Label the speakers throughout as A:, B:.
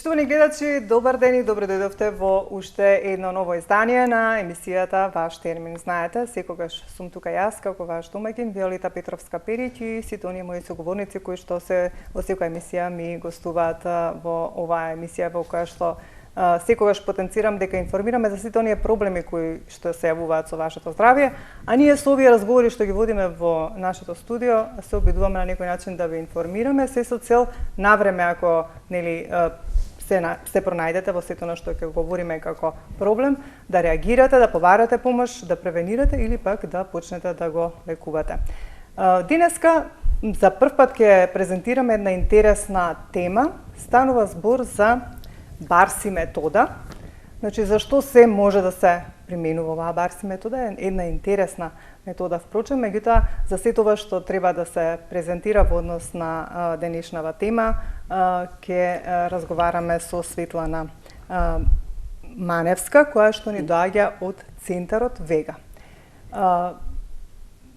A: Поштовани гледачи, добар ден и добре дојдовте во уште едно ново издание на емисијата Ваш термин. Знаете, секогаш сум тука јас како ваш домаќин Виолета Петровска-Периќ и сите оние мои соговорници кои што се во секоја емисија ми гостуваат во оваа емисија во која што секогаш потенцирам дека информираме за сите оние проблеми кои што се јавуваат со вашето здравје, а ние со овие разговори што ги водиме во нашето студио се обидуваме на некој начин да ви информираме, се со цел навреме ако нели се пронајдете во сето што ќе говориме како проблем, да реагирате, да побарате помош, да превенирате или пак да почнете да го лекувате. Денеска за прв пат ќе презентираме една интересна тема. Станува збор за Барси метода. Значи, зашто се може да се применува оваа Барси метода? Е една интересна метода, впрочем, меѓутоа за се тоа што треба да се презентира во однос на денешнава тема, ќе разговараме со Светлана Маневска, која што ни доаѓа од Центарот Вега.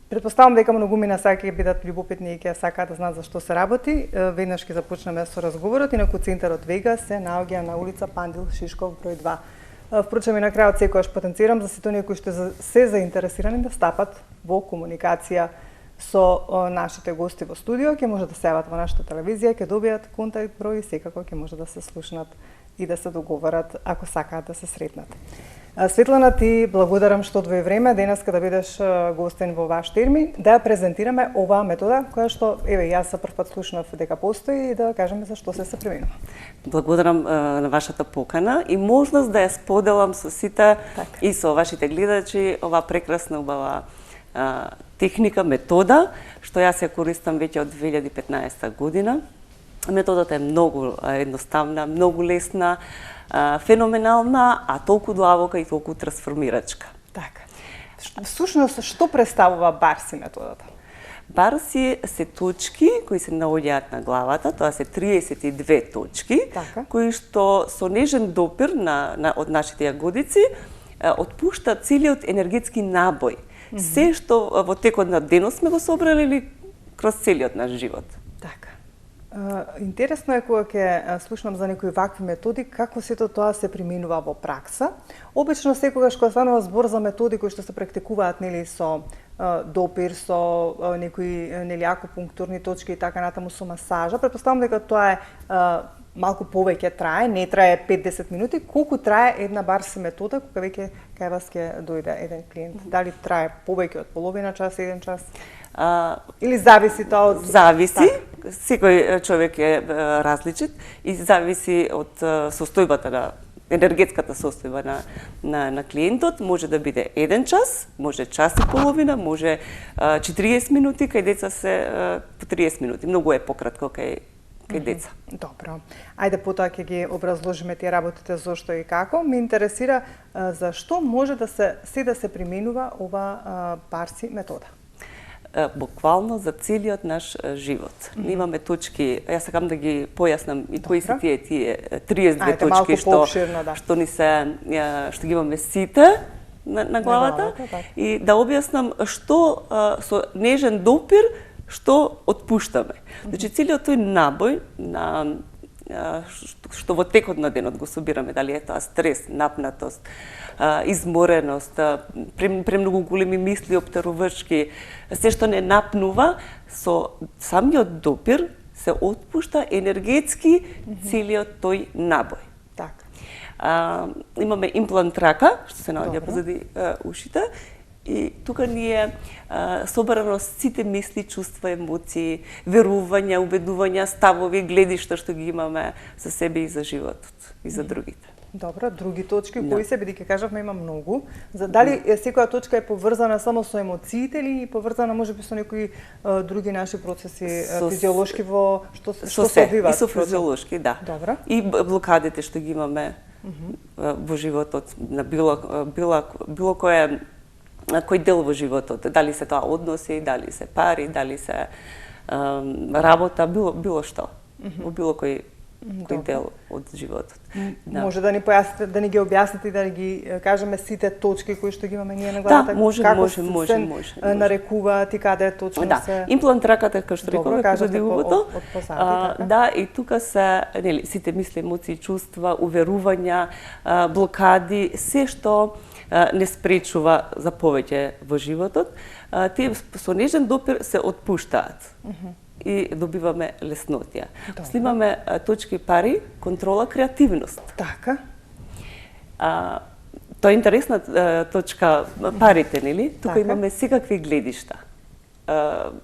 A: Предпоставам дека многумина сега ќе бидат љубопитни и ќе сакаат да знаат за што се работи. Веднаш ќе започнеме со разговорот. Инаку Центарот Вега се наоѓа на улица Пандил Шишков број 2. Впрочем, и на крајот секогаш потенцирам за сите оние кои што се заинтересирани да стапат во комуникација со нашите гости во студио, ќе може да се јават во нашата телевизија, ќе добијат контакт број и секако ќе може да се слушнат и да се договорат ако сакаат да се сретнат. Светлана, ти благодарам што одвои време денеска да бидеш гостин во Ваш термин, да ја презентираме оваа метода која што еве јас за прв пат слушнав дека постои и да кажеме за што се применува.
B: Благодарам на вашата покана и можност да ја споделам со сите и со вашите гледачи оваа прекрасна убава техника, метода, што јас ја користам веќе од 2015 година. Методата е многу едноставна, многу лесна, феноменална, а толку длабока и толку трансформирачка.
A: Така. Всушност, што представува Барси методата?
B: Барси се точки кои се наоѓаат на главата, тоа се 32 точки, кои што со нежен допир од нашите јагодици отпушта целиот енергетски набој. Се што во текот на денот сме го собрали или кроз целиот наш живот.
A: Така. Интересно е кога ќе слушнам за некои вакви методи, како сето тоа се применува во пракса. Обично секогаш кога станува збор за методи кои што се практикуваат нели со допир, со некои нели акупунктурни точки и така натаму со масажа, претпоставам дека тоа е малку повеќе трае, не трае 5-10 минути, колку трае една Барси метода кога веќе кај вас ќе дојде еден клиент? Дали трае повеќе од половина час, 1 час? Или зависи тоа од...
B: Зависи, секој човек е различен и зависи од состојбата на енергетската состојба на клиентот. Може да биде 1 час, може час и половина, може 40 минути, кај деца се по 30 минути. Многу е пократко кај деца.
A: Добро. Ајде потоа ќе ги образложиме тие работите зошто и како. Ме интересира зашто може да се применува ова Барси метода.
B: Буквално за целиот наш живот. Имаме точки, јас сакам да ги појаснам и кои се тие 32 точки што ни се што ги имаме сите на главата и да објаснам што со нежен допир што отпуштаме. Значи целиот тој набој на што во текот на денот го собираме, дали е тоа стрес, напнатост, измореност, премногу големи мисли, оптерувачки, се што не напнува, со самиот допир се отпушта енергетски целиот тој набој.
A: Така.
B: Имаме имплант рака, што се наоѓа позади ушите, и тука ни е собрано сите мисли, чувства, емоции, верувања, убедувања, ставови, гледишта што ги имаме за себе и за животот и за другите.
A: Добро, други точки кои се, бидејќи кажавме има многу. Дали секоја точка е поврзана само со емоциите или поврзана можеби со некои други наши процеси физиолошки во што се одвиваат?
B: И со физиолошки, да.
A: Добро.
B: И блокадите што ги имаме во животот на било кој дел во животот, дали се тоа односи, дали се пари, дали се работа, било што, во било кој кој дел од животот.
A: Може да ни појасните, да ни ги објасните и да ги кажеме сите точки кои што ги имаме ние на главата?
B: Да, може.
A: Нарекуваат и каде точно се...
B: Имплант раката, како што рековме,
A: кажете
B: од
A: позади,
B: да, и тука се, нели, сите мисли, емоции, чувства, уверувања, блокади, се што не спречува за повеќе во животот, тие со нежен допир се отпуштаат. И добиваме леснотија. После имаме точки пари, контрола, креативност.
A: Така.
B: Тоа е интересна точка, парите, нели? Тука имаме секакви гледишта,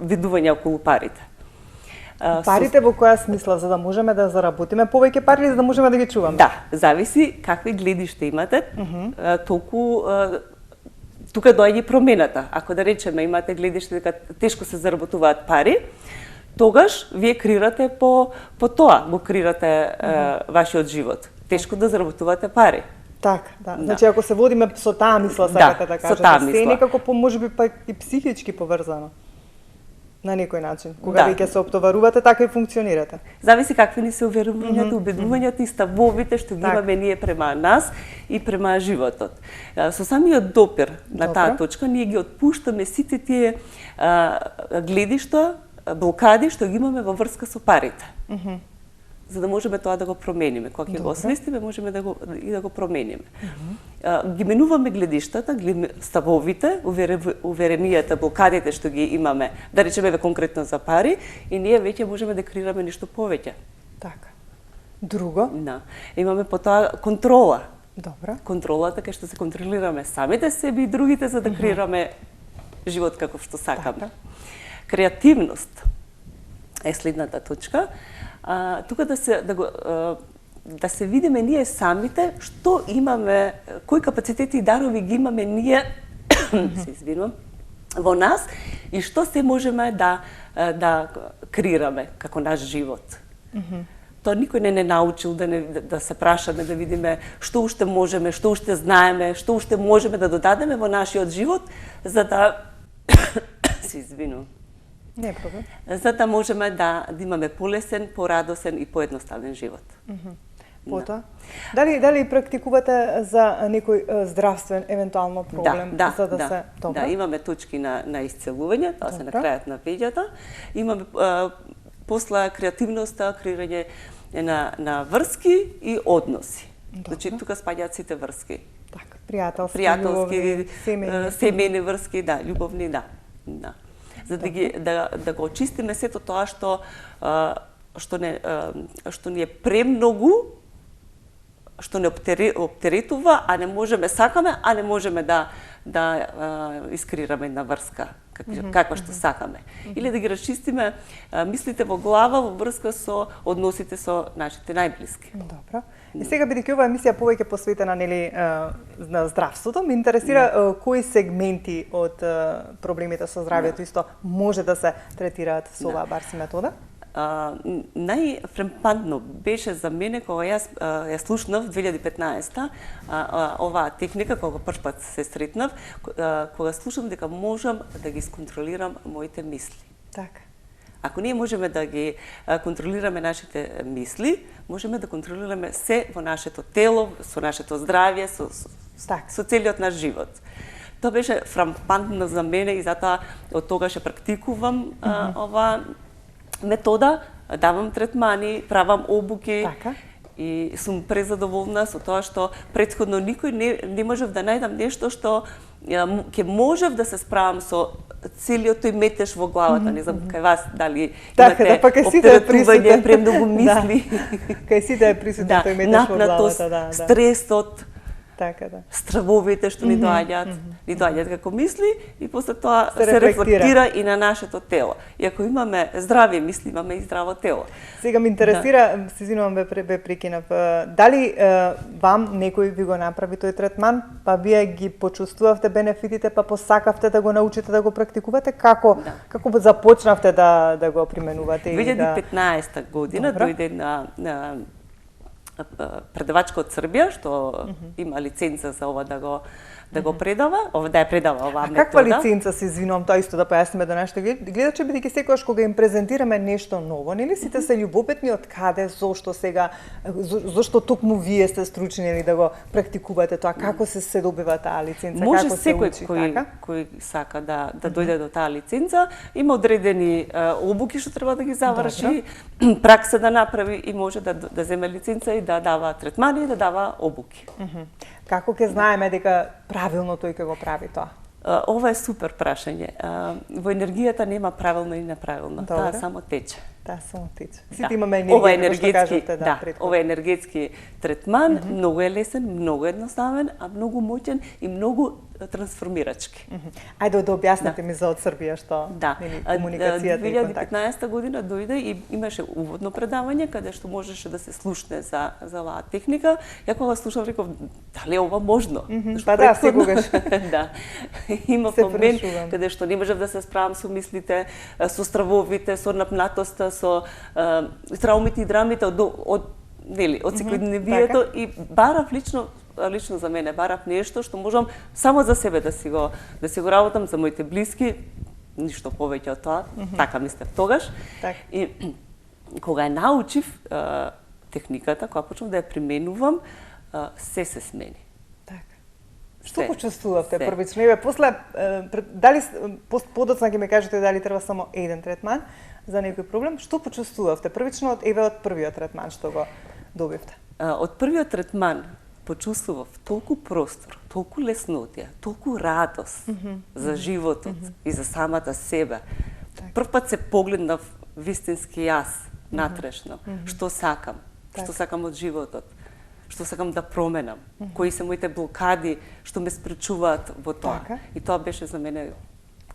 B: видувања околу парите.
A: Парите во која смисла, за да можеме да заработиме повеќе пари или за да можеме да ги чуваме?
B: Да, зависи какви гледишта имате, толку тука доаѓа промената. Ако да речеме имате гледиште дека тешко се заработуваат пари, тогаш вие креирате по тоа, го креирате вашиот живот. Тешко да заработувате пари.
A: Така, да. Значи ако се водиме со таа мисла, сакате да кажете, се некако можеби па и психички поврзано. На некој начин. Кога веќе се оптоварувате, така и функционирате.
B: Зависи какви ни се уверувањата, убедувањата и ставовите што ги имаме ние према нас и према животот. Со самиот допир на таа точка ние ги отпуштаме сите тие гледишта, блокади што ги имаме во врска со парите. За да можеме тоа да го промениме. Кога ќе го освестиме, можеме да го промениме. Ги менуваме гледиштата, ставовите, уверенијата, блокадите што ги имаме, да речеме конкретно за пари, и ние веќе можеме да креираме нешто повеќе.
A: Така. Друго?
B: Да. Имаме потоа контрола.
A: Добро.
B: Контролата кај што се контролираме самите себе и другите за да креираме живот каков што сакаме. Креативност е следната точка. Тука да се видиме ние самите што имаме, кои капацитети и дарови ги имаме ние, се извинувам, во нас и што се можеме да креираме како наш живот. Тоа никој не научил да се прашаме, да видиме што уште можеме, што уште знаеме, што уште можеме да додадеме во нашиот живот, за да се извинувам.
A: Не е проблем.
B: За да можеме да имаме полесен, порадосен и поедноставен живот.
A: Потоа? Дали практикувате за некој здравствен евентуално проблем?
B: Да, имаме точки на исцелување, тоа се на крајот на пеѓата. Имаме после креативноста, креирање на врски и односи. Значи тука спаѓаат сите врски.
A: Така, пријателски,
B: семејни врски, да, љубовни, да. За да го очистиме сето тоа што ни е премногу, што не оптеретува, а не можеме сакаме, а не можеме да искреираме една врска каква што сакаме. Или да ги расчистиме мислите во глава во врска со односите со нашите најблиски.
A: Добро. И сега, бидејќи ова емисија повеќе посветена на здравството, ме интересира кои сегменти од проблемите со здравјето исто може да се третираат со оваа барси метода?
B: Најфрапантно беше за мене кога јас ја слушнав 2015 оваа техника, кога прв пат се сретнав, кога слушам дека можам да ги сконтролирам моите мисли.
A: Така.
B: Ако ние можеме да ги контролираме нашите мисли, можеме да контролираме се во нашето тело, со нашето здравје, со целиот наш живот. Тоа беше фрапантно за мене и затоа од тогаш ја практикувам оваа метода, давам третмани, правам обуки и сум презадоволна со тоа што претходно никој не можев да најдам нешто што ќе можев да се справам со целиот тој метеж во главата. Не знам кај вас дали имате оптеретување, премногу мисли.
A: Кај сите е присутен тој метеж во главата,
B: стресот,
A: така да.
B: Стравовите што ни доаѓаат како мисли и после тоа се рефлектира и на нашето тело. И ако имаме здрави мисли, имаме и здраво тело.
A: Сега ме интересира, се извинувам, бе прекинав, дали вам некој ви го направи тој третман, па вие ги почувствувавте бенефитите, па посакавте да го научите да го практикувате? Како започнавте да го применувате?
B: 2015 година дојде предавачка од Србија што има лиценца за ова да го предава, да ја предава оваа метода.
A: А каква лиценца се извинувам, тоа исто да појасниме до нашите гледачи, бидејќи секогаш кога им презентираме нешто ново, нели сите се љубопитни од каде, зошто сега, зошто токму вие сте стручни или да го практикувате тоа, како се добива таа лиценца,
B: може
A: како се
B: секој
A: учи,
B: кој сака да дојде до таа лиценца, има одредени обуки што треба да ги заврши, пракса да направи и може да земе лиценца и да дава третмани и да дава обуки.
A: Како ќе знаеме дека правилно тој ќе го прави тоа?
B: Ова е супер прашање. Во енергијата нема правилно и неправилно. Таа само тече.
A: Таа само тече. Сите имаме енергија, што кажете,
B: ова е енергетски третман, многу е лесен, многу едноставен, а многу моќен и многу трансформирачки.
A: Ајде да објасните ми за од Србија што комуникацијата и контакт.
B: 2015 година дојде и имаше уводно предавање каде што можеше да се слушне за оваа техника. Ја кога слушам реков дали ова можно?
A: Па да, секогаш.
B: Да. Има момент каде што не можев да се справам со мислите, со стравовите, со напнатоста, со траумите и драмите од секојдневието и барав лично за мене барав нешто што можам само за себе да си го работам, за моите блиски, ништо повеќе од тоа, така мислев тогаш. И кога ја научив техниката, кога почнав да ја применувам, се смени.
A: Што почувствувавте првично? Еве после дали подоцна ќе ме кажете дали треба само еден третман за некој проблем? Што почувствувавте првично од првиот третман што го добивте?
B: Од првиот третман почувствував толку простор, толку леснотија, толку радост за животот и за самата себе. Прв пат се погледнав вистински јас, натрешно, што сакам од животот, што сакам да променам, кои се моите блокади што ме спречуваат во тоа. И тоа беше за мене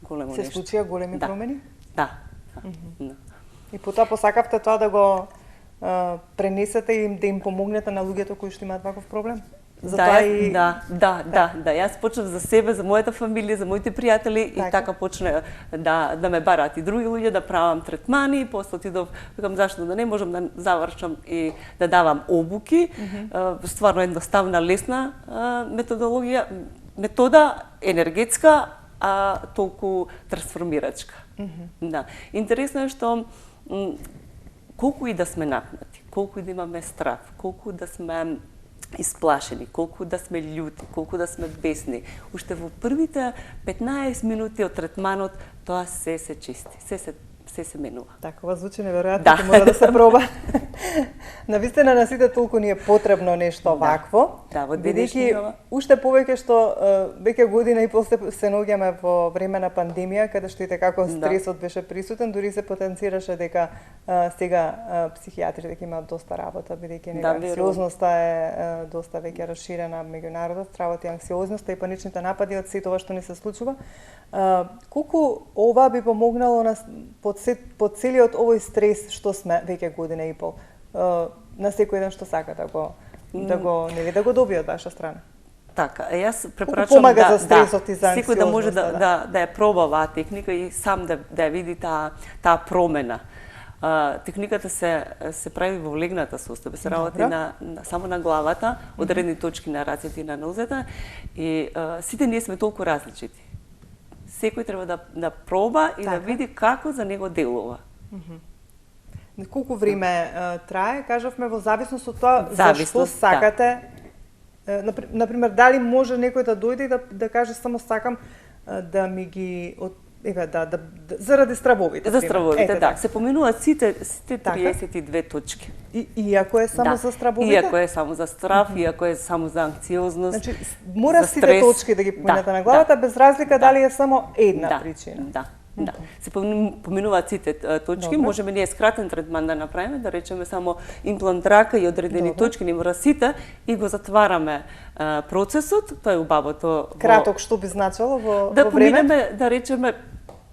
B: големо нешто.
A: Се случија големи промени?
B: Да.
A: И потоа посакавте тоа да го пренесете и да им помогнете на луѓето кои што имаат ваков проблем?
B: Да. Јас почнав за себе, за мојата фамилија, за моите пријатели и така почна да ме бараат и други луѓе да правам третмани, после отидов, викам зашто да не можам да завршам и да давам обуки. Стварно едноставна, лесна метода енергетска, а толку трансформирачка. Да. Интересно е што колку и да сме напнати, колку и да имаме страв, колку да сме исплашени, колку да сме љути, колку да сме бесни, уште во првите 15 минути од третманот тоа се чисти, се менува.
A: Така, ова звучи неверојатно, ќе мора да се проба. Навистина на сите толку ни е потребно нешто вакво, бидејќи уште повеќе што веќе година и после се наоѓаме во време на пандемија, каде што и како стресот беше присутен, дури се потенцираше дека сега психијатри дека имаат доста работа, бидејќи анксиозноста е доста веќе расширена меѓу народот, стравот и анксиозноста и паничните напади од сето ова што ни се случува. Колку ова би помогнало на по целиот овој стрес што сме веќе година и пол, на секој ден што сака да го добие од ваша страна?
B: Така, јас препорачувам
A: секој
B: да може да ја проба оваа техника и сам да ја види таа промена. Техниката се прави во легната состојба, се работи само на главата, одредени точки на рацете и на нозете и сите ние сме толку различити. Секој треба да проба и да види како за него делува.
A: Колку време трае, кажавме, во зависност од тоа зашто сакате. Например, дали може некој да дојде и да каже само сакам да ми ги заради стравовите.
B: За стравовите, да. Се поминуваат сите 32 точки.
A: Иако е само за стравовите?
B: Иако е само за страв, иако е само за анксиозност,
A: значи, мора сите точки да ги поминете на главата, без разлика дали е само една причина.
B: Да. Се поминуваат сите точки, можеме ние скратен третман да направиме, да речеме само имплант рака и одредени точки, не мора сите и го затвараме процесот, тоа е убавото.
A: Краток што би значило во време?
B: Да поминеме, да речеме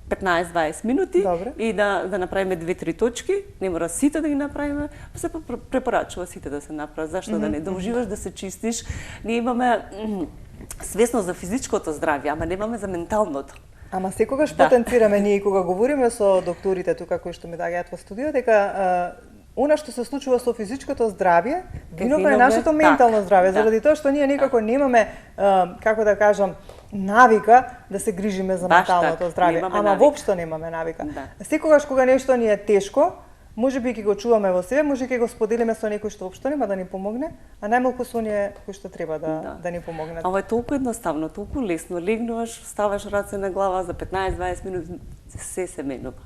B: 15-20 минути и да направиме 2-3 точки, не мора сите да ги направиме, се препорачува сите да се направат, зашто да не уживаш да се чистиш. Ние имаме свесност за физичкото здравје, ама немаме за менталното.
A: Ама секогаш потенцираме ние кога говориме со докторите тука кои што ми доаѓаат во студио дека она што се случува со физичкото здравје, виновно е нашето ментално здравје, заради тоа што ние никако немаме, како да кажам, навика да се грижиме за менталното здравје, ама воопшто немаме навика. Секогаш кога нешто ни е тешко, може би ќе го чуваме во себе, може ќе го споделиме со некој што воопшто нема да ни помогне, а најмалку со оние кои што треба да ни помогнат.
B: Ова е толку едноставно, толку лесно. Легнуваш, ставаш раце на глава, за 15-20 минути се менува.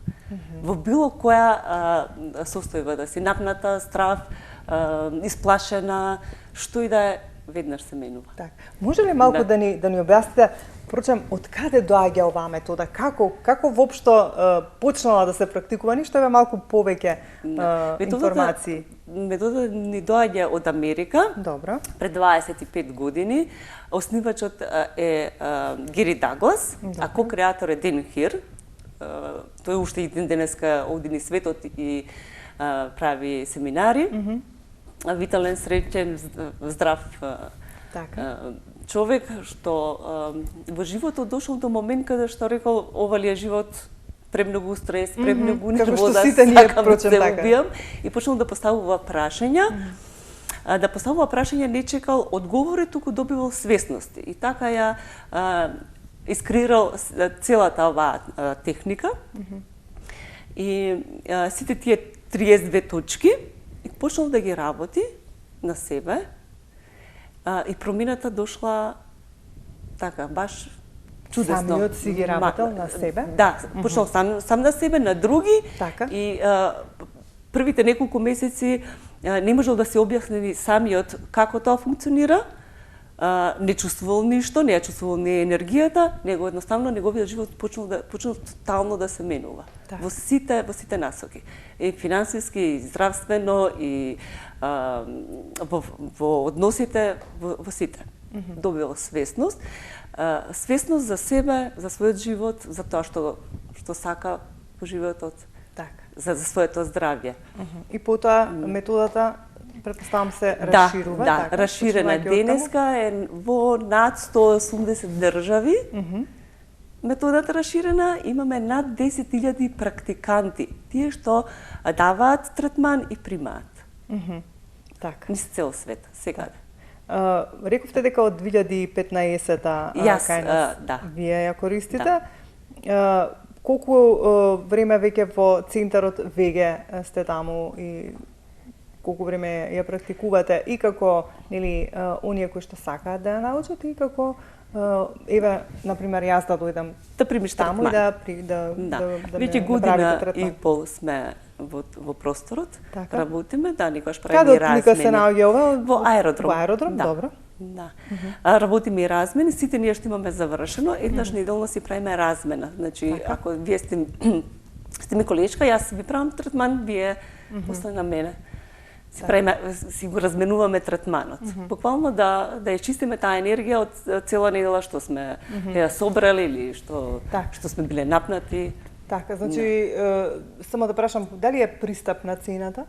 B: Во било која состојба, да си напната, страв, исплашена, што и да е, веднаш се менува.
A: Так. Може ли малку да ни објасните, прочем, од каде доаѓа оваа метода? Како воопшто почнала да се практикува? Ништо е малку повеќе информации.
B: Методата ни доаѓа од Америка.
A: Добро.
B: Пред 25 години. Основачот е Гери Даглас, а ко-креатор е Ден Хир. Тој уште и денеска овде ни светот и прави семинари. Витален, среќен, здрав човек, што во животот дошол до момент каде што рекол, ова ли е живот, премногу стрес, премногу нервоза, сакам да се убијам, и почнал да поставува прашања. Да поставува прашања, не чекал одговори, туку добивал свесност. И така ја искреирал целата оваа техника. И сите тие 32 точки, и почнал да ги работи на себе, и промината дошла така, баш чудесно.
A: Самиот си ги работел на себе?
B: Да, почнал сам на себе, на други.
A: Така.
B: И првите неколку месеци не можел да се објасни самиот како тоа функционира. Не чувствувал ништо, не ја чувствувал не енергијата, него едноставно неговиот живот почнал тотално да се менува. Во сите насоки. И финансиски, и здравствено, и во односите, во сите. Добил свесност. Свесност за себе, за својот живот, за тоа што сака во животот. За своето здравје.
A: И потоа методата, претпоставам се, расширува.
B: Да, расширена. Денеска е во над 180 држави. Методата расширена, имаме над 10.000 практиканти. Тие што даваат третман и примаат.
A: Така.
B: Низ цел свет, сега.
A: Рековте дека од 2015-та кај нас вие ја користите. Колку време веќе во центарот ВЕГЕ сте таму и колку време ја практикувате и како оние кои што сакаат да ја научат и како еве на пример јас да дојдам
B: да примиш
A: таму и да
B: веќе година и пол сме во просторот, работиме, некогаш правиме размени.
A: Каде се наоѓа ова?
B: Во аеродром.
A: Во аеродром, добро.
B: Да. Работиме и размени, сите ние што имаме завршено, еднаш неделно си правиме размена. Значи, ако вие сте ми колешка, јас ви правам третман, вие после на мене. Си го разменуваме третманот. Буквално да ја чистиме таа енергија од цела недела што сме ја собрали или што сме биле напнати.
A: Така, значи, само да прашам, дали е пристапна цената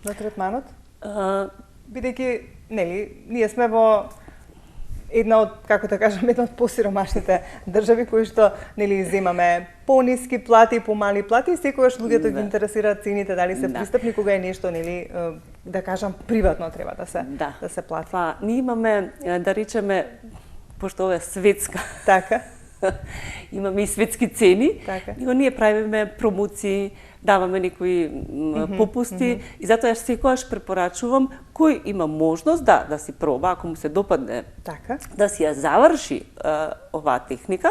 A: на третманот? Бидејќи, ние сме во една од, како да кажам, една од посиромашните држави кои што, земаме пониски плати, помали плати и секогаш луѓето ги интересираат цените, дали се пристапни, кога е нешто, да кажам, приватно треба да се плати.
B: Ние имаме, да речеме, пошто ова е светска.
A: Така.
B: Имаме и светски цени, него ние правиме промоции, даваме некои попусти и затоа јас секогаш препорачувам кој има можност да си проба, ако му се допадне, да си ја заврши оваа техника,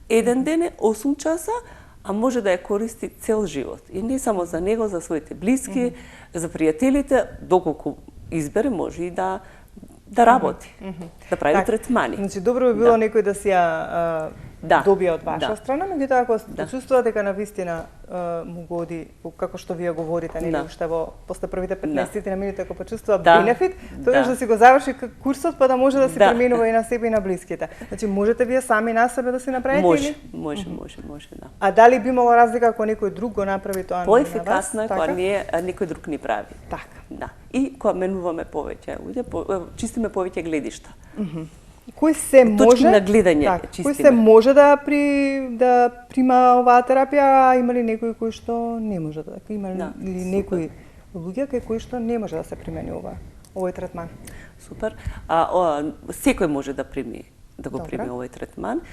B: еден ден е 8 часа, а може да ја користи цел живот. И не само за него, за своите блиски, за пријателите, доколку избере, може и да работи, да прави третмани.
A: Значи, добро би било некој да си ја добија од ваша страна, меѓутоа ако чувствува дека на вистина му годи, како што вие говорите, уште после првите 15 на минути, ако почувствува бенефит, тогаш да си го заврши курсот, па да може да се применува и на себе и на блиските. Значи, можете вие сами на себе да си направите или?
B: Може, да.
A: А дали би имало разлика ако некој друг го направи тоа на вас?
B: Поефикасно е кога некој друг ни прави.
A: Така.
B: Да. И кога менуваме повеќе, чистиме повеќе гледишта.
A: Кој се може
B: на гледање чистиме.
A: Кој се може да прима оваа терапија, а има ли некои кои што не може да? Има ли некои луѓе кај кои што не може да се применува овој третман.
B: Супер. Секој може да го прими овој третман.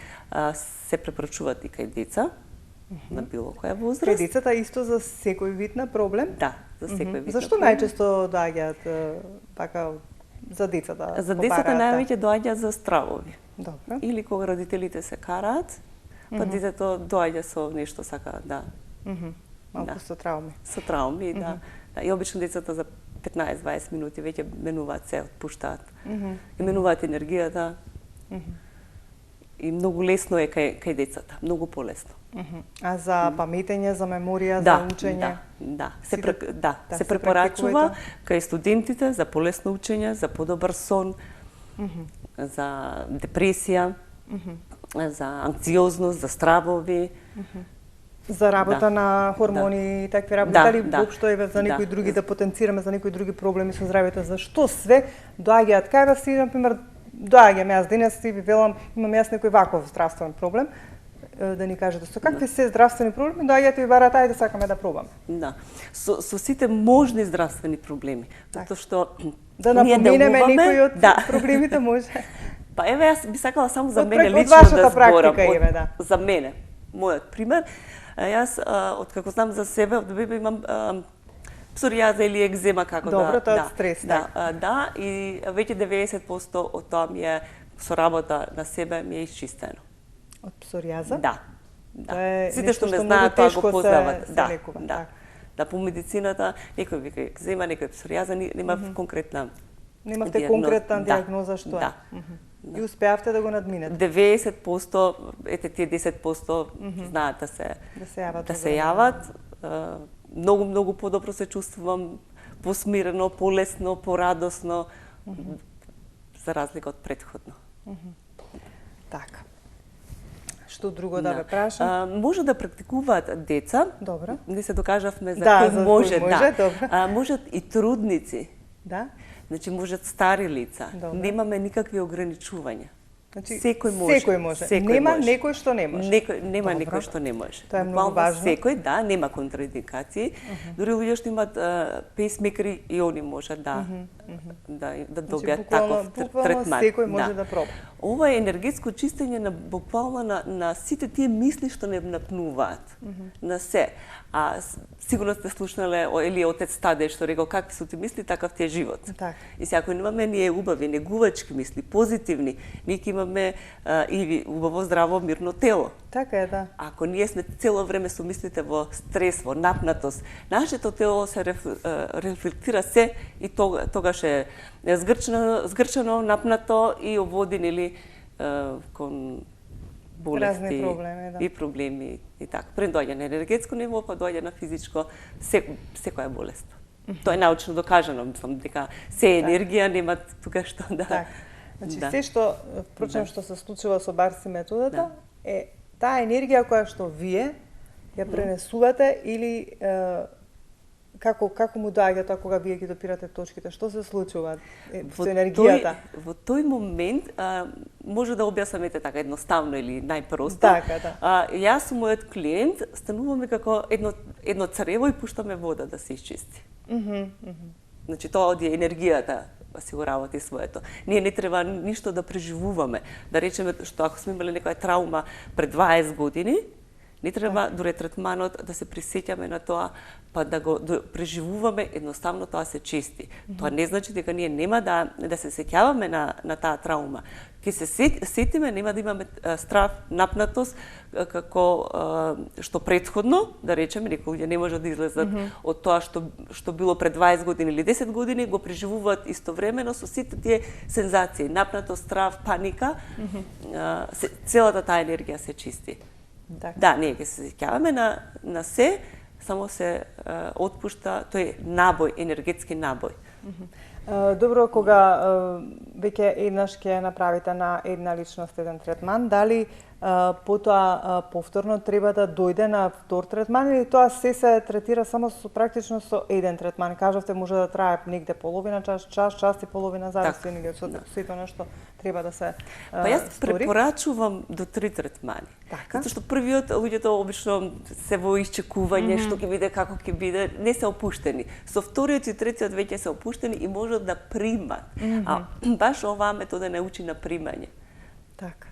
B: Се препорачуваат и кај деца на било која возраст.
A: Кај децата исто за секој вид на проблем?
B: Да, за секој вид.
A: Зашто најчесто доаѓаат така за децата?
B: За децата највеќе доаѓаат за стравови.
A: Добро.
B: Или кога родителите се караат, па детето доаѓа со нешто сака да.
A: Малку со трауми.
B: Со трауми, да. И обично децата за 15-20 минути веќе менуваат се, отпуштаат. И менуваат енергијата. И многу лесно е кај децата, многу полесно.
A: А за паметење, за меморија, за учење?
B: Се препорачува кај студентите за полесно учење, за подобар сон, за депресија, за анксиозност, за стравови.
A: За работа на хормони и такви работи, дали воопшто е за некои други да потенцираме за некои други проблеми со здравјето, зашто све доаѓаат кај вас, например, доаѓам јас денес и ви велам, имам јас некој ваков здравствен проблем, да ни кажете со какви се здравствени проблеми доаѓате и барате ајде сакаме да пробаме.
B: Да. Со сите можни здравствени проблеми, затоа што
A: да напоминеме некои од проблемите може.
B: Па еве јас би сакала само за мене лично да зборам. За мене, мојот пример, јас откако знам за себе, од бебе имам псоријаза или екзема, како
A: Добро, тоа е стрес.
B: Да, и веќе 90% од тоа ми е со работа на себе ми е исчистено.
A: Од псоријаза?
B: Да.
A: Сите што ме знаат тоа го познават.
B: Да, по медицината некој вика екзема, некој псоријаза, нема конкретна.
A: Немавте конкретна дијагноза што е. И успеавте да го надминете?
B: 90%, ете тие 10% знаат да се јават. Многу подобро се чувствувам, посмирено, полесно, порадосно, за разлика од претходно.
A: Така. Што друго да ве прашам?
B: Може да практикуваат деца.
A: Добро.
B: Не се докажавме за кој може. Можат и трудници.
A: Да.
B: Значи можат стари лица. Немаме никакви ограничувања.
A: Значи,
B: секој може.
A: Нема некој што не може.
B: Нема некој што не може.
A: Тоа е многу важно.
B: Секој, нема контраиндикации. Дури луѓе што имаат пейсмекери и они можат да добијат таков третман.
A: Секој може да проба.
B: Ова е енергетско чистење на буквално на сите тие мисли што не напнуваат. На се. А сигурно сте слушнале или отец Таде што рекол какви су ти мисли, такав ти е живот. И сега ако немаме ние убави, негувачки мисли, позитивни, ние имаме и убаво, здраво, мирно тело.
A: Така е, да.
B: Ако ние сме цело време со мислите во стрес, во напнатост, нашето тело се рефлектира се и тогаш е згрчено, напнато и оводи нели кон болести и проблеми и така. Пред доаѓа на енергетско ниво, па доаѓа на физичко, секоја болест. Тоа е научно докажано, мислам дека се енергија, нема тука што да.
A: Значи се што впрочем што се случува со Барси методата е таа енергија која што вие ја пренесувате или како му доаѓа тоа кога вие ги допирате точките? Што се случува со енергијата?
B: Во тој момент може да објаснеме така едноставно или најпросто.
A: Така, да.
B: Јас со мојот клиент стануваме како едно црево и пуштаме вода да се исчисти. Значи тоа оди енергијата си го работи своето. Ние не треба ништо да преживуваме. Да речеме што ако сме имале некоја траума пред 20 години, не треба дури третманот да се присеќаме на тоа, па да го преживуваме, едноставно тоа се чисти. Тоа не значи дека ние нема да се сеќаваме на таа траума. Ке се сетиме, нема да имаме страв, напнатост, како што претходно, да речеме, некои луѓе не можат да излезат од тоа што било пред 20 години или 10 години, го преживуваат истовремено со сите тие сензации, напнатост, страв, паника, целата таа енергија се чисти. Да, ние ќе се сеќаваме на се, само се отпушта, тој набој, енергетски набој.
A: Добро, кога веќе еднаш ќе направите на една личност еден третман, дали потоа повторно треба да дојде на втор третман или тоа се третира само практично со еден третман? Кажавте може да трае негде половина час и половина, зависи од сето нешто треба да се
B: Па јас
A: стори?
B: препорачувам до 3 третмани.
A: Така.
B: Затоа што првиот луѓето обично се во исчекување, што ќе биде, како ќе биде, не се опуштени. Со вториот и третиот веќе се опуштени и можат да примат. А баш оваа метода не учи на примање.
A: Така.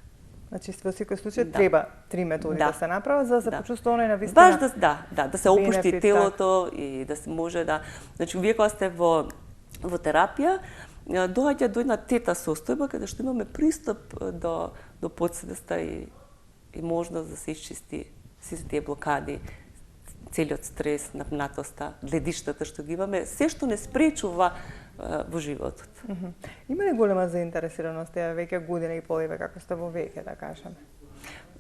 A: Значи, во секој случај треба 3 методи да се направат за да се почувствува оној
B: Баш
A: навистина.
B: да се опушти телото и да се може да, значи вие кога сте во терапија, доаѓа до една тета состојба каде што имаме пристап до подсвеста и можност да се исчисти сите тие блокади, целиот стрес, напнатоста, гледиштата што ги имаме, се што не спречува во животот.
A: Има ли голема заинтересираност веќе година и половина како сте во веќе, да кажеме?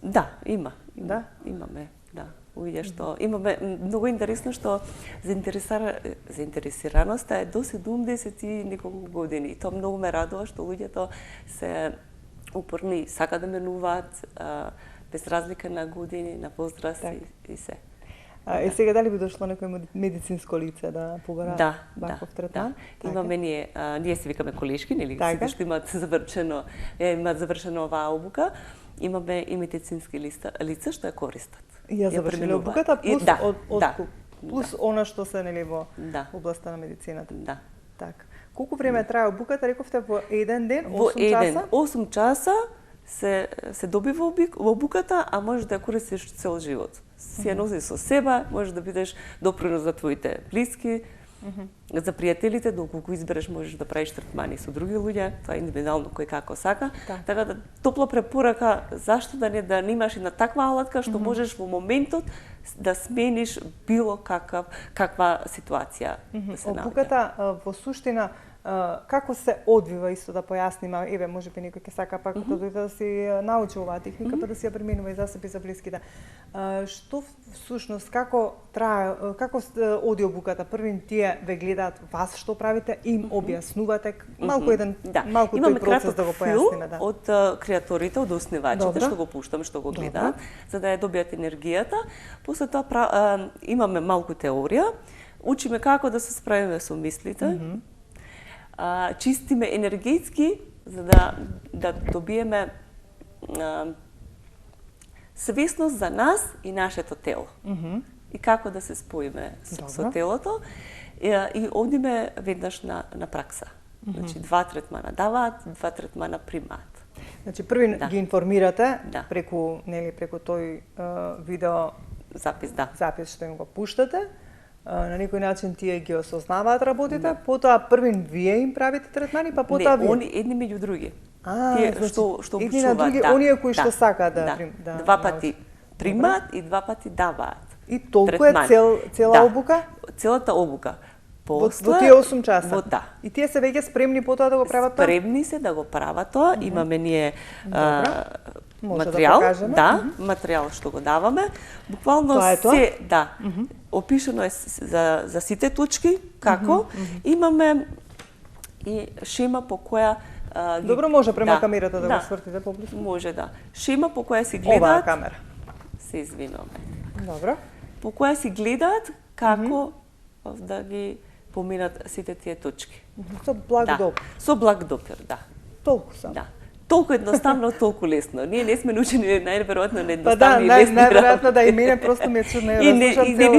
B: Да, има.
A: Да?
B: Имаме, да. Уиѓа што имаме многу интересно што заинтересираноста е до 70 и неколку години. И тоа многу ме радува што луѓето се упорни, сакаат да менуваат без разлика на години, на возраст и се.
A: Сега дали би дошло некој медицинско лице да погара ваков третман?
B: Да. Имаме ние се викаме колешки, нели, сите што имаат завршено оваа обука, имаме и медицински лица што ја користат.
A: Ја завршиле обуката плюс плюс она што се нели во областа на медицината.
B: Да.
A: Така. Колку време трае обуката? Рековте во еден ден,
B: 8 часа? 8 часа се добива во обуката, а можеш да ја користиш цел живот. Си ја носиш со себе, можеш да бидеш допринос за твоите блиски, за пријателите, доколку избереш можеш да правиш третмани со други луѓе, тоа е индивидуално кој како сака. Така да топла препорака зашто да не имаш една таква алатка што можеш во моментот да смениш било каква ситуација да се наоѓа.
A: Обуката во суштина како се одвива, исто да појасниме, еве можеби некој ќе сака пак да дојде да си научи оваа техника, па да си ја применува и за себе и за блиските. Што всушност како трае, како оди обуката? Првин тие ве гледаат вас што правите, им објаснувате малку тој процес да го појасниме, да.
B: Од креаторите, од основачите што го пуштаме, што го гледаат, за да ја добијат енергијата. После тоа имаме малку теорија, учиме како да се справиме со мислите. Чистиме енергетски за да добиеме свесност за нас и нашето тело. И како да се споиме со телото. И одиме веднаш на пракса. Значи 2 третмана даваат, 2 третмана примаат.
A: Значи први ги информирате преку тој видео запис што им го пуштате. На некој начин тие ги осознаваат работите, потоа првин вие им правите третмани, па потоа вие.
B: Не, едни меѓу други. Тие што обучуваат.
A: Едни на други, оние кои што сакаат да
B: 2 пати примаат и 2 пати даваат.
A: И толку е цела обука?
B: Целата обука.
A: Во тие 8 часа?
B: Да.
A: И тие се веќе спремни потоа да го прават тоа?
B: Спремни се да го прават тоа. Имаме ние материјал, материјал што го даваме. Буквално се, опишано е за сите точки, како. Имаме и шема по која
A: Добро, може према камерата да го свртите поблиску?
B: Може, да. Шема по која си гледаат...
A: Оваа камера.
B: Се извинуваме.
A: Добро.
B: По која си гледаат како да ги поминат сите тие точки.
A: Со благ допир.
B: Со благ допир, да.
A: Толку само.
B: Да. Толку едноставно, толку лесно. Ние не сме научени најверојатно на
A: едноставни и лесни работи. Најверојатно да и мене просто ми е чудно
B: и не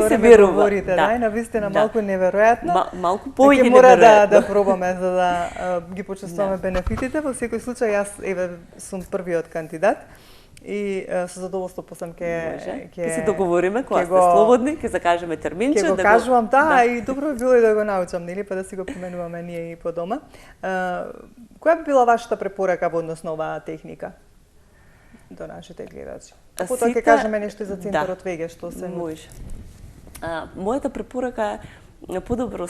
B: се верува.
A: Говорите, да, навистина малку неверојатно.
B: Малку повеќе неверојатно.
A: Мора да пробаме за да ги почувствуваме бенефитите. Во секој случај јас сум првиот кандидат. И со задоволство после ќе
B: се договориме кога сте слободни, ќе закажеме терминче
A: да го кажувам и добро би било и да го научам, нели, па да си го поменуваме ние и по дома. Која би била вашата препорака во однос на оваа техника до нашите гледачи? Потоа ќе кажеме нешто за центарот веќе што се
B: може. Мојата препорака е подобро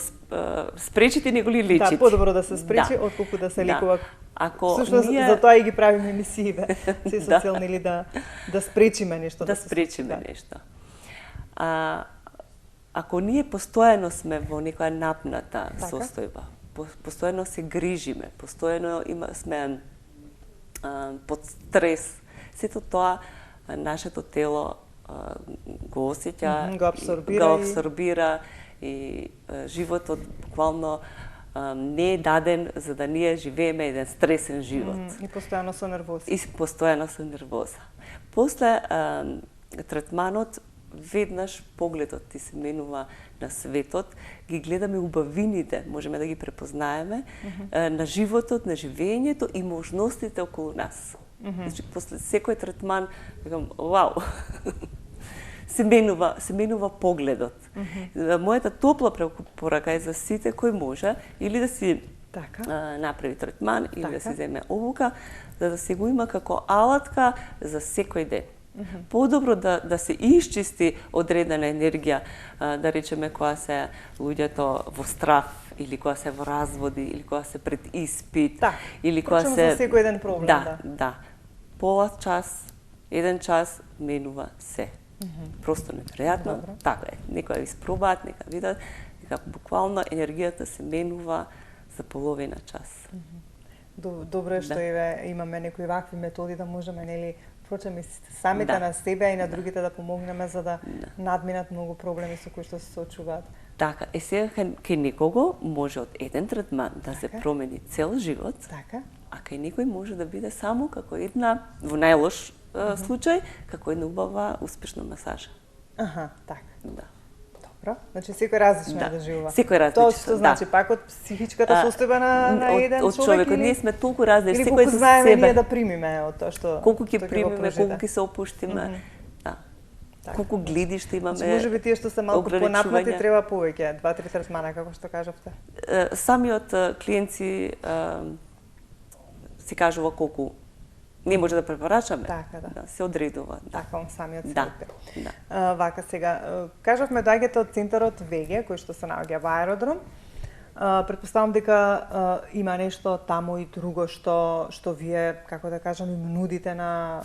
B: спречите него ли лечите.
A: Да, подобро да се спречи отколку да се лекува.
B: Ако
A: ние затоа и ги правиме емисиите, се социјални или да спречиме нешто.
B: Да спречиме нешто. Ако ние постојано сме во некоја напната состојба, постојано се грижиме, постојано сме под стрес, сето тоа нашето тело го осеќа,
A: го абсорбира
B: и животот буквално не е даден за да ние живееме еден стресен живот.
A: И постојано со нервоза.
B: И постојано со нервоза. После третманот, веднаш погледот ти се менува на светот, ги гледаме убавините, можеме да ги препознаеме, на животот, на живењето и можностите околу нас. Значи, после секој третман, викам, вау, се менува погледот. Мојата топла препорака е за сите кој може или да си направи третман или да си земе обука, за да се го има како алатка за секој ден. Подобро да се исчисти одредена енергија, да речеме која се луѓето во страв или која се во разводи или која се пред испит или која се
A: за секој еден проблем.
B: Да. Пола час, 1 час менува се. Просто неверојатно. Така е. Некоја испробаат, нека видат, дека буквално енергијата се менува за половина час.
A: Добро е што имаме некои вакви методи да можеме, нели, впрочем и самите на себе и на другите да помогнеме за да надминат многу проблеми со кои што се соочуваат.
B: Така, сега кај некого може од еден третман да се промени цел живот, а кај некој може да биде само како една, во најлош случај, како една убава, успешна масажа.
A: Така. Добро, значи секој различно да живува.
B: Секој различно.
A: Тоа што значи пак од психичката состојба на еден човек.
B: Од човекот ние сме толку различни,
A: секој со себе. Ние да примиме од тоа што
B: колку ќе примиме, колку ќе се опуштиме. Колку гледиште имаме.
A: Може би тие што се малку понапнати треба повеќе, 2-3 третмана како што кажавте.
B: Самиот клиенци си кажува колку не може да препорачаме. Се одредува.
A: Така, он самиот се вака сега, кажавме доаѓате од центарот ВГ, кој што се наоѓа во аеродром. Претпоставам дека има нешто таму и друго што вие, како да кажам, им нудите на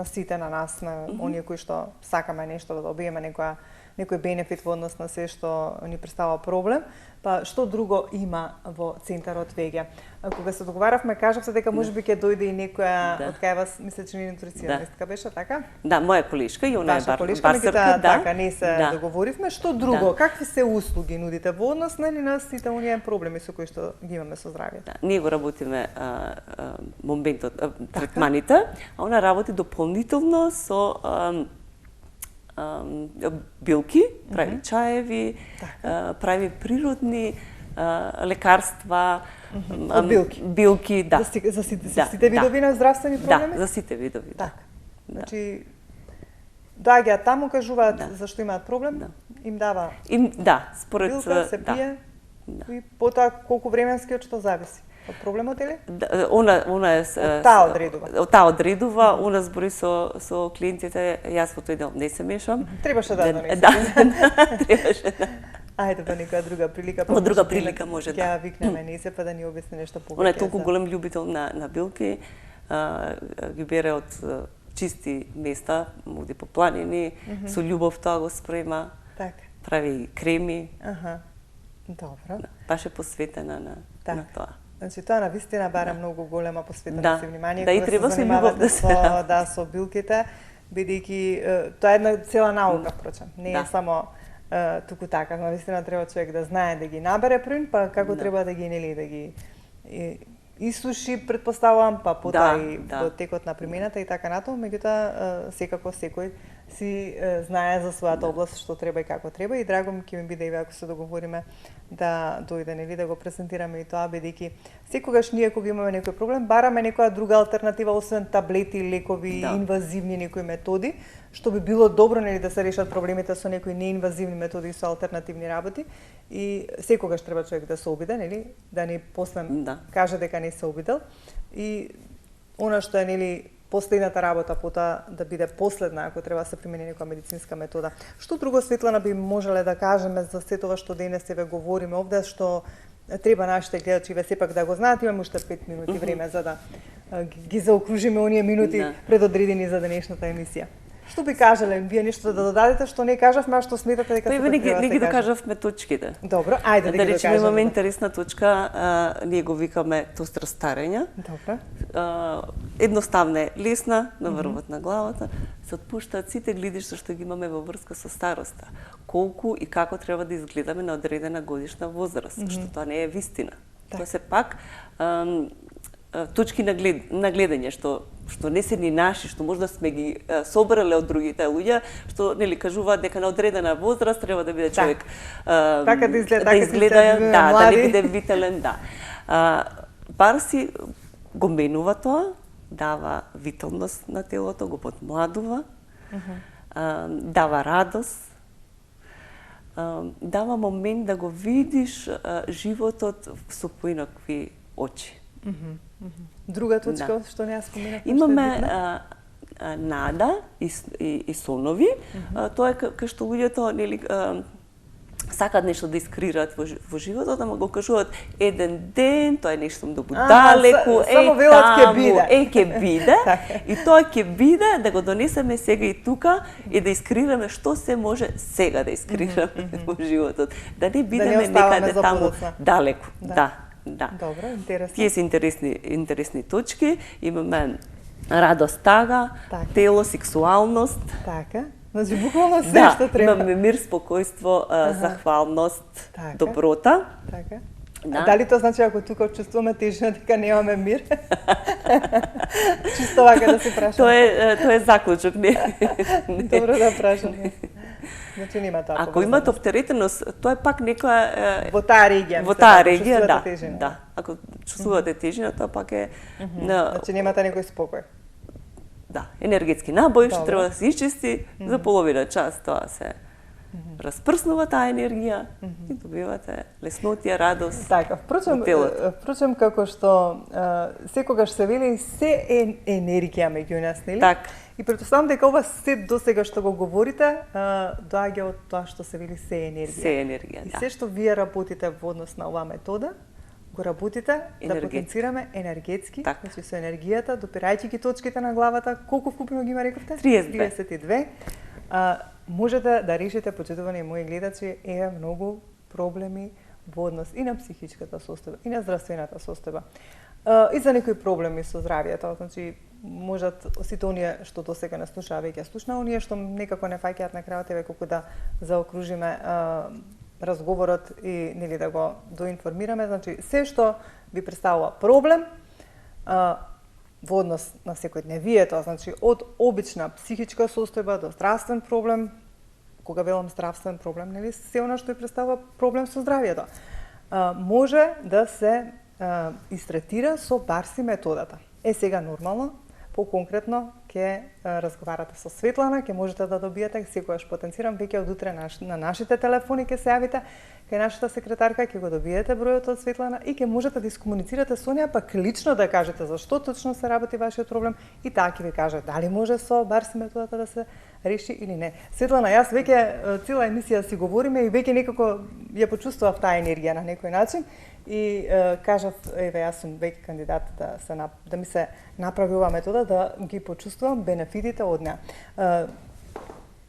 A: сите на нас, на оние кои што сакаме нешто да добиеме некој бенефит во однос на се што ни представува проблем. Па што друго има во центарот ВГ? Кога се договаравме, кажавте дека можеби ќе дојде и некоја од кај вас, мислам че нутриционистка беше, така?
B: Да, моја колешка и она е барсерка,
A: така, не се договоривме. Што друго? Какви се услуги нудите во однос на сите оние проблеми со кои што ги имаме со здравјето?
B: Ние го работиме моментот третманите, а она работи дополнително со билки, прави чаеви, прави природни лекарства, билки, да.
A: За сите видови на здравствени проблеми?
B: Да, за сите видови, да.
A: Значи, доаѓаат таму, кажуваат зашто имаат проблем, им дава
B: според
A: билка, се пие, и потоа колку временски од што зависи? Од проблемот или?
B: Она е
A: таа одредува.
B: Таа одредува, она збори со клиентите, јас во тој дел не се мешам.
A: Требаше да донесе.
B: Требаше.
A: Ајде па некоја друга прилика.
B: Во друга прилика може да.
A: Ја викнеме Незе па да ни објасни нешто повеќе.
B: Она е толку голем љубител на билки, ги бере од чисти места, овде по планини, со љубов тоа го спрема.
A: Така.
B: Прави креми.
A: Добро.
B: Баш е посветена на тоа.
A: Значи тоа навистина бара многу голема посветеност и внимание
B: и треба со љубов да се
A: со билките, бидејќи тоа е една цела наука, впрочем. Не е само туку така, навистина треба човек да знае да ги набере првин, па како треба да ги исуши, предпоставувам, па потоа и во текот на примената и така натаму, меѓутоа секако секој си знае за својата област што треба и како треба и драго ми ќе ми биде и ако се договориме да дојде, нели, да го презентираме и тоа, бидејќи секогаш ние кога имаме некој проблем бараме некоја друга алтернатива освен таблети, лекови, инвазивни некои методи, што би било добро, нели, да се решат проблемите со некои неинвазивни методи и со алтернативни работи и секогаш треба човек да се обиде, нели, да не после каже дека не се обидел и она што е, нели, последната работа потоа да биде последна ако треба да се примени некоја медицинска метода. Што друго, Светлана, би можеле да кажеме за сето ова што денес себе говориме овде, што треба нашите гледачи сепак да го знаат? Имаме уште 5 минути време за да ги заокружиме оние минути предодредени за денешната емисија. Што би кажале, вие нешто да додадете што не кажавме, а што сметате дека
B: треба да се каже? Не ги докажавме точките.
A: Добро, ајде да ги докажеме.
B: Да речеме, имаме интересна точка, ние го викаме тостер старење.
A: Добро.
B: Едноставна е, лесна, на врвот на главата, се отпуштаат сите гледишта што ги имаме во врска со староста. колку и како треба да изгледаме на одредена годишна возраст, што тоа не е вистина. Тоа се пак точки на гледање, што не се ни наши, што можда сме ги собрале од другите луѓе, што нели кажуваат дека на одредена возраст треба да биде човек
A: така да
B: изгледа, да не биде вителен, да. Барси го менува тоа, дава виталност на телото, го подмладува, дава радост, дава момент да го видиш животот со поинакви очи.
A: Друга точка што не ја споменав,
B: имаме нада и сонови. Тоа е кај што луѓето нели сакаат нешто да искрираат во животот, ама го кажуваат еден ден, тоа е нешто многу далеку,
A: само велат ќе биде.
B: Ќе биде, и тоа ќе биде да го донесеме сега и тука и да искрираме што се може сега да искрираме во животот, да не бидеме некаде таму далеку. Да.
A: Добро, интересно.
B: Тие се интересни точки. Имаме радост, тага, тело, сексуалност.
A: Така. Значи, буквално се што треба.
B: Имаме мир, спокојство, захвалност, доброта.
A: Така. Дали тоа значи ако тука чувствуваме тежина дека немаме мир? Чисто вака да се прашаме.
B: Тоа е заклучок, не.
A: Добро да прашаме. Значи нема тоа.
B: Ако имате оптеретеност, тоа е пак некоја
A: во таа регија.
B: Во таа регија, да. Ако чувствувате тежина, тоа пак е
A: значи немате некој спокој.
B: Да, енергетски набој што треба да се исчисти за половина час, тоа се распрснува таа енергија и добивате леснотија, радост.
A: Така, впрочем како што секогаш се вели, се е енергија меѓу нас, нели?
B: Така.
A: И претпоставам дека ова се досега што го говорите, доаѓа од тоа што се вели се енергија.
B: Се енергија,
A: да. И се што вие работите во однос на оваа метода, го работите да потенцираме енергетски, значи со енергијата, допирајќи ги точките на главата, колку вкупно ги има рековте? 32. Можете да решите, почитувани мои гледачи, многу проблеми во однос и на психичката состојба, и на здравствената состојба. И за некои проблеми со здравието, значи можат сите оние што досега не слушаа, веќе слушнаа, оние што некако не фаќаат на крајот, еве колку да заокружиме разговорот и нели да го доинформираме, значи се што ви представува проблем во однос на секојдневието, значи од обична психичка состојба до здравствен проблем, кога велам здравствен проблем, нели се она што ви представува проблем со здравието, може да се истретира со Барси методата. Сега нормално, поконкретно ќе разговарате со Светлана, ќе можете да добиете, секогаш потенцирам, веќе од утре на нашите телефони ќе се јавите, кај нашата секретарка ќе го добиете бројот од Светлана и ќе можете да искомуницирате со неа, пак лично да кажете зашто точно се работи вашиот проблем и таа ќе ви каже дали може со Барси методата да се реши или не. Светлана, јас веќе цела емисија си говориме и веќе некако ја почувствував таа енергија на некој начин и кажав, еве јас сум веќе кандидат да ми се направи оваа метода, да ги почувствувам бенефитите од неа.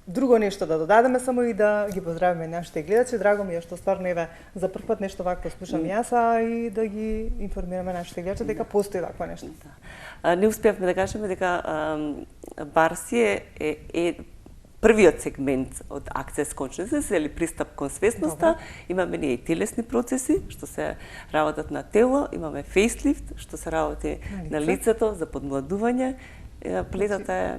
A: Друго нешто да додадеме само и да ги поздравиме нашите гледачи. Драго ми е што стварно еве за прв пат нешто вакво слушам јас, и да ги информираме нашите гледачи дека постои вакво нешто.
B: Не успеавме да кажеме дека Барси е првиот сегмент од Access Consciousness или пристап кон свесноста. Имаме ние и телесни процеси што се работат на тело, имаме фейслифт што се работи на лицето за подмладување. Плетата е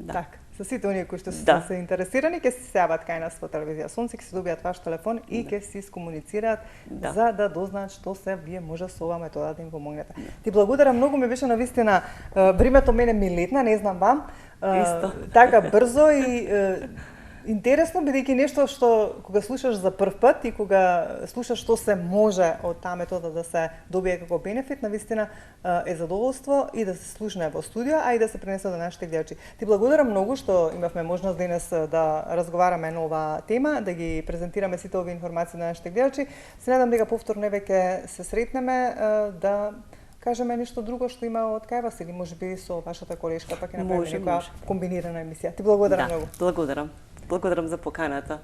A: така. Со сите оние кои што се интересирани, ќе се сејават кај нас во телевизија Сонце, ќе се добијат ваш телефон и ќе се искомуницираат за да дознаат што се вие може со оваа метода да им помогнете. Ти благодарам многу, ми беше навистина времето мене ми летна, не знам вам. Така брзо и интересно, бидејќи нешто што кога слушаш за прв пат и кога слушаш што се може од таа метода да се добие како бенефит, навистина е задоволство и да се слушне во студио, а и да се пренесе до нашите гледачи. Ти благодарам многу што имавме можност денес да разговараме на оваа тема, да ги презентираме сите овие информации на нашите гледачи. Се надам дека повторно веќе се сретнеме да кажеме нешто друго што има од кај вас или можеби со вашата колешка, пак ќе направиме некоја комбинирана емисија. Ти благодарам многу.
B: Благодарам. Благодарам за поканата.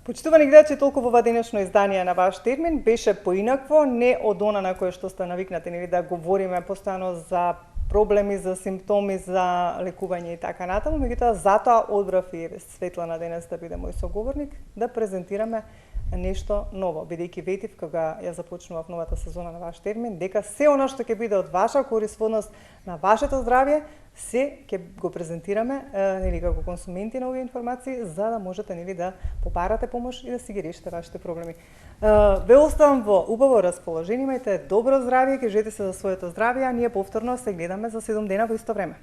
A: Почитувани гледачи, толку во ова денешно издание на Ваш термин беше поинакво, не од она на кое што сте навикнати, нели да говориме постојано за проблеми, за симптоми, за лекување и така натаму, меѓутоа затоа одбрав и Светлана денес да биде мој соговорник, да презентираме нешто ново, бидејќи ветив кога ја започнував новата сезона на Ваш термин, дека се она што ќе биде од ваша корист во однос на вашето здравје, се ќе го презентираме нели како консументи на овие информации, за да можете нели да побарате помош и да си ги решите вашите проблеми. Ве оставам во убаво расположение, имајте добро здравје, кажете се за своето здравје, а ние повторно се гледаме за 7 дена во исто време.